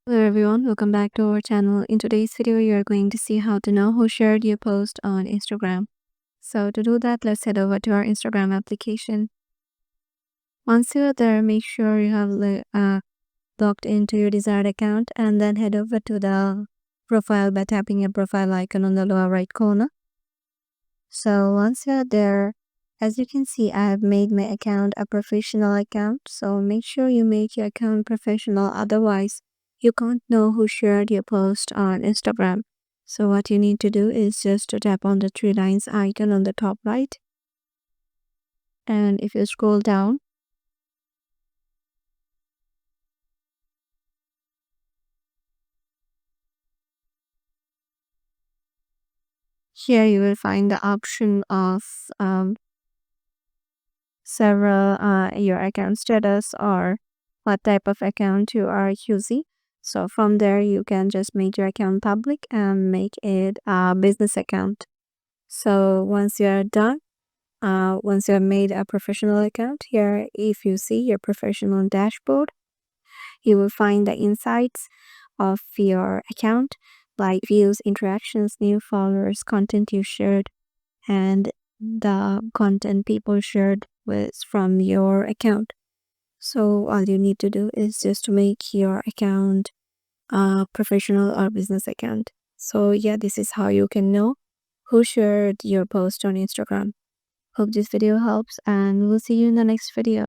Hello everyone, welcome back to our channel. In today's video, you are going to see how to know who shared your post on Instagram. So to do that, let's head over to our Instagram application. Once you're there, make sure you have logged into your desired account and then head over to the profile by tapping your profile icon on the lower right corner. So once you're there, as you can see, I have made my account a professional account. So make sure you make your account professional. Otherwise, you can't know who shared your post on Instagram. So what you need to do is just to tap on the three lines icon on the top right. And if you scroll down, here you will find the option of several your account status or what type of account you are using. So from there, you can just make your account public and make it a business account. So once you are done, once you have made a professional account, here if you see your professional dashboard, you will find the insights of your account, like views, interactions, new followers, content you shared, and the content people shared was from your account. So all you need to do is just to make your account a professional or business account. So yeah, this is how you can know who shared your post on Instagram. Hope this video helps and we'll see you in the next video.